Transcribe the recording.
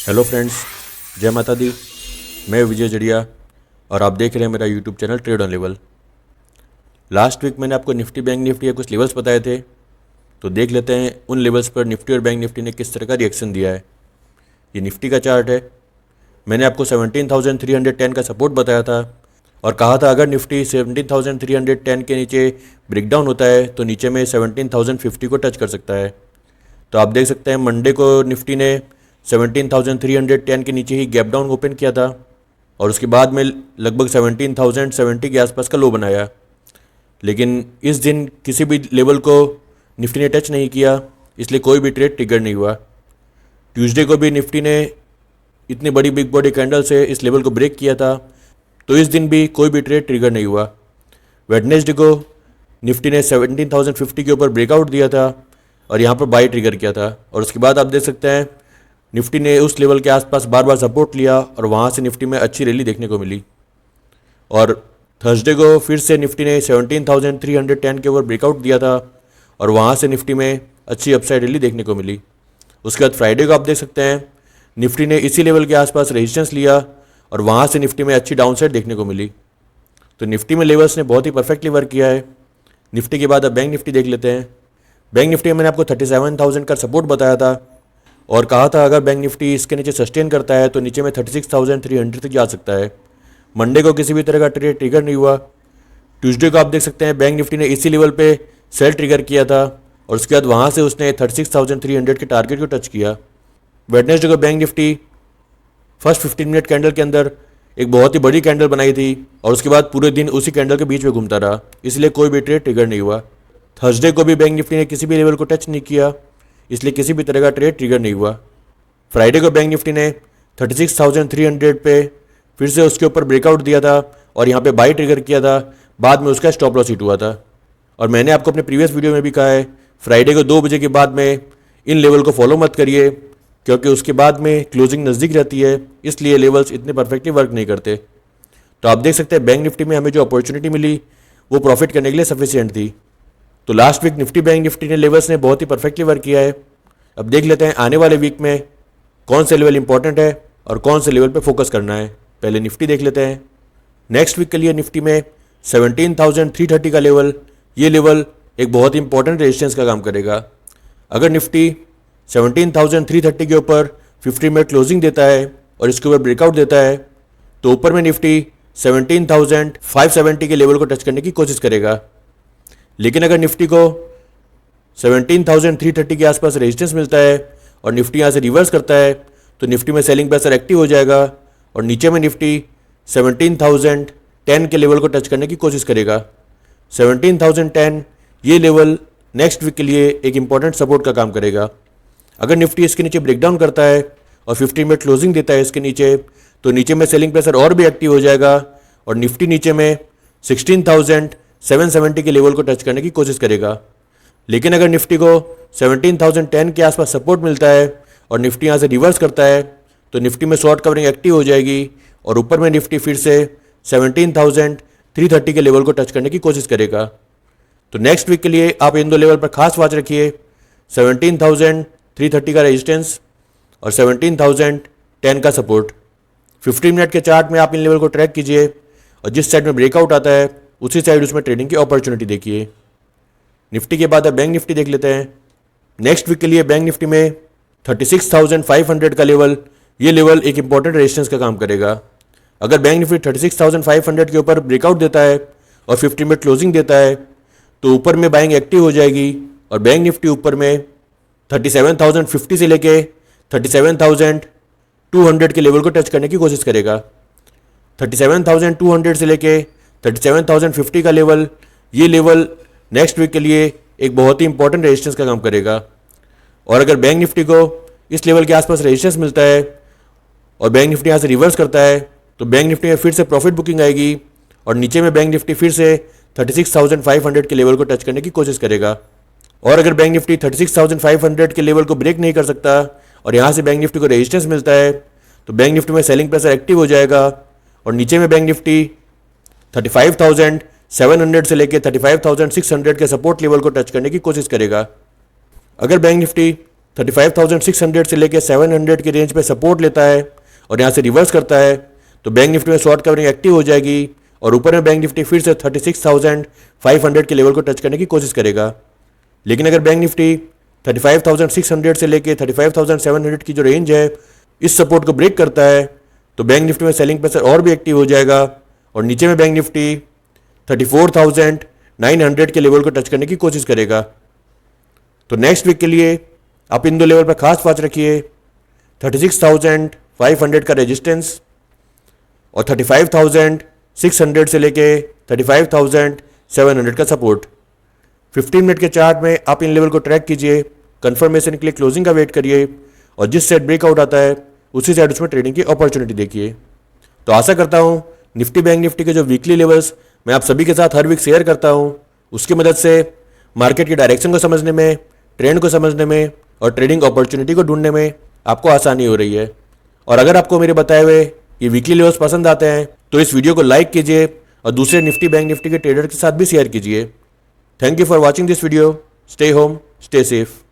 Hello friends, जय माता दी। मैं विजय जड़िया और आप देख रहे हैं मेरा YouTube channel trade on level. Last week मैंने आपको निफ्टी बैंक निफ्टी के कुछ लेवल्स बताए थे, तो देख लेते हैं उन लेवल्स पर निफ्टी और बैंक निफ्टी ने किस तरह का रिएक्शन दिया है। ये निफ्टी का चार्ट है। मैंने आपको 17,310 का सपोर्ट बताया था और कहा था अगर निफ्टी 17,310 के नीचे ब्रेकडाउन होता है तो नीचे में 17,050 को टच कर सकता है। तो आप देख सकते हैं मंडे को निफ्टी ने 17,310 के नीचे ही गैप डाउन ओपन किया था और उसके बाद में लगभग 17,070 के आसपास का लो बनाया। लेकिन इस दिन किसी भी लेवल को निफ्टी ने टच नहीं किया, इसलिए कोई भी ट्रेड ट्रिगर नहीं हुआ। ट्यूसडे को भी निफ्टी ने इतनी बड़ी बिग बॉडी कैंडल से इस लेवल को ब्रेक किया था, तो इस दिन भी कोई भी ट्रेड ट्रिगर नहीं हुआ। वेडनेसडे को निफ्टी ने 17,050 के ऊपर ब्रेकआउट दिया था और यहाँ पर बाई ट्रिगर किया था और उसके बाद आप देख सकते हैं निफ्टी ने उस लेवल के आसपास बार बार सपोर्ट लिया और वहाँ से निफ्टी में अच्छी रैली देखने को मिली। और थर्सडे को फिर से निफ्टी ने 17,310 के ऊपर ब्रेकआउट दिया था और वहाँ से निफ्टी में अच्छी अपसाइड रैली देखने को मिली। उसके बाद फ्राइडे को आप देख सकते हैं निफ्टी ने इसी लेवल के आसपास रेजिस्टेंस लिया और वहाँ से निफ्टी में अच्छी डाउनसाइड देखने को मिली। तो निफ्टी में लेवल्स ने बहुत ही परफेक्टली वर्क किया है। निफ्टी के बाद अब बैंक निफ्टी देख लेते हैं। बैंक निफ्टी में मैंने आपको 37,000 का सपोर्ट बताया था और कहा था अगर बैंक निफ्टी इसके नीचे सस्टेन करता है तो नीचे में 36,300 तक जा सकता है। मंडे को किसी भी तरह का ट्रेड ट्रिगर नहीं हुआ। ट्यूसडे को आप देख सकते हैं बैंक निफ्टी ने इसी लेवल पे सेल ट्रिगर किया था और उसके बाद वहाँ से उसने 36,300 के टारगेट को टच किया। वेडनेसडे को bank Nifty first 15 minute candle के अंदर एक बहुत ही बड़ी कैंडल बनाई थी और उसके बाद पूरे दिन उसी कैंडल के बीच में घूमता रहा, इसलिए कोई भी ट्रेड ट्रिगर नहीं हुआ। थर्सडे को भी बैंक निफ्टी ने किसी भी लेवल को टच नहीं किया, इसलिए किसी भी तरह का ट्रेड ट्रिगर नहीं हुआ। फ्राइडे को बैंक निफ्टी ने 36,300 पे फिर से उसके ऊपर ब्रेकआउट दिया था और यहाँ पे बाई ट्रिगर किया था। बाद में उसका स्टॉप लॉस हिट हुआ था और मैंने आपको अपने प्रीवियस वीडियो में भी कहा है फ्राइडे को 2 बजे के बाद में इन लेवल को फॉलो मत करिए, क्योंकि उसके बाद में क्लोजिंग नज़दीक रहती है, इसलिए लेवल्स इतने परफेक्टली वर्क नहीं करते। तो आप देख सकते हैं बैंक निफ्टी में हमें जो अपॉर्चुनिटी मिली वो प्रॉफिट करने के लिए सफिशिएंट थी। तो last week Nifty bank Nifty ने लेवल्स ने बहुत ही परफेक्टली वर्क किया है। अब देख लेते हैं आने वाले वीक में कौन से लेवल इंपॉर्टेंट है और कौन से लेवल पे फोकस करना है। पहले निफ्टी देख लेते हैं। नेक्स्ट वीक के लिए निफ्टी में 17,330 का लेवल, ये लेवल एक बहुत ही इंपॉर्टेंट रेजिस्टेंस का काम करेगा। अगर निफ्टी 17,330 के ऊपर 50 मिनट क्लोजिंग देता है और इसके ऊपर ब्रेकआउट देता है तो ऊपर में निफ्टी 17,570 के लेवल को टच करने की कोशिश करेगा। लेकिन अगर निफ्टी को 17,330 के आसपास रेजिस्टेंस मिलता है और निफ्टी यहाँ से रिवर्स करता है तो निफ्टी में सेलिंग प्रेशर एक्टिव हो जाएगा और नीचे में निफ्टी 17,010 के लेवल को टच करने की कोशिश करेगा। 17,010 ये लेवल नेक्स्ट वीक के लिए एक इंपॉर्टेंट सपोर्ट का काम करेगा। अगर निफ्टी इसके नीचे ब्रेकडाउन करता है और 50 मिनट क्लोजिंग देता है इसके नीचे तो नीचे में सेलिंग प्रेशर और भी एक्टिव हो जाएगा और निफ्टी नीचे में 16,770 के लेवल को टच करने की कोशिश करेगा। लेकिन अगर निफ्टी को 17,010 के आसपास सपोर्ट मिलता है और निफ्टी यहाँ से रिवर्स करता है तो निफ्टी में शॉर्ट कवरिंग एक्टिव हो जाएगी और ऊपर में निफ्टी फिर से 17,330 के लेवल को टच करने की कोशिश करेगा। तो नेक्स्ट वीक के लिए आप इन दो लेवल पर खास वॉच रखिए, 17,330 का रेजिस्टेंस और 17,010 का सपोर्ट। 50 मिनट के चार्ट में आप इन लेवल को ट्रैक कीजिए और जिस साइड में ब्रेकआउट आता है उसी साइड उसमें ट्रेडिंग की अपॉर्चुनिटी देखिए। निफ्टी के बाद अब बैंक निफ्टी देख लेते हैं। नेक्स्ट वीक के लिए बैंक निफ्टी में 36,500 का लेवल, ये लेवल एक इंपॉर्टेंट रेजिस्टेंस का काम करेगा। अगर बैंक निफ्टी 36,500 के ऊपर ब्रेकआउट देता है और 50 मिनट क्लोजिंग देता है तो ऊपर में बाइंग एक्टिव हो जाएगी और बैंक निफ्टी ऊपर में 37,050 से लेके 37,200 के लेवल को टच करने की कोशिश करेगा। 37,200 से लेके 37,050 का लेवल, ये लेवल नेक्स्ट वीक के लिए एक बहुत ही इंपॉर्टेंट रेजिस्टेंस का काम करेगा। और अगर बैंक निफ्टी को इस लेवल के आसपास रेजिस्टेंस मिलता है और बैंक निफ्टी यहाँ से रिवर्स करता है तो बैंक निफ्टी में फिर से प्रॉफिट बुकिंग आएगी और नीचे में बैंक निफ्टी फिर से 36,500 के लेवल को टच करने की कोशिश करेगा। और अगर बैंक निफ्टी 36,500 के लेवल को ब्रेक नहीं कर सकता और यहाँ से बैंक निफ्टी को रेजिस्टेंस मिलता है तो बैंक निफ्टी में सेलिंग प्रेशर एक्टिव हो जाएगा और नीचे में बैंक निफ्टी 35,700 से लेकर 35,600 के सपोर्ट लेवल को टच करने की कोशिश करेगा। अगर बैंक निफ्टी 35,600 से लेके 700 की रेंज पे सपोर्ट लेता है और यहाँ से रिवर्स करता है तो बैंक निफ्टी में शॉर्ट कवरिंग एक्टिव हो जाएगी और ऊपर में बैंक निफ्टी फिर से 36,500 के लेवल को टच करने की कोशिश करेगा। लेकिन अगर बैंक निफ्टी 35,600 से लेके 35,700 की जो रेंज है इस सपोर्ट को ब्रेक करता है तो बैंक निफ्टी में सेलिंग प्रेशर और भी एक्टिव हो जाएगा और नीचे में बैंक निफ्टी 34,900 के लेवल को टच करने की कोशिश करेगा। तो नेक्स्ट वीक के लिए आप इन दो लेवल पर खास बात रखिए, 36,500 का रेजिस्टेंस और 35,600 से लेके 35,700 का सपोर्ट। 15 मिनट के चार्ट में आप इन लेवल को ट्रैक कीजिए, कंफर्मेशन के लिए क्लोजिंग का वेट करिए और जिस साइड ब्रेकआउट आता है उसी साइड उसमें ट्रेडिंग की अपॉर्चुनिटी देखिए। तो आशा करता हूँ निफ्टी बैंक निफ्टी के जो वीकली लेवल्स मैं आप सभी के साथ हर वीक शेयर करता हूँ उसकी मदद से मार्केट की डायरेक्शन को समझने में, ट्रेंड को समझने में और ट्रेडिंग अपॉर्चुनिटी को ढूंढने में आपको आसानी हो रही है। और अगर आपको मेरे बताए हुए ये वीकली लेवल्स पसंद आते हैं तो इस वीडियो को लाइक कीजिए और दूसरे निफ्टी बैंक निफ्टी के ट्रेडर के साथ भी शेयर कीजिए। Thank you for watching this video. Stay home, stay safe.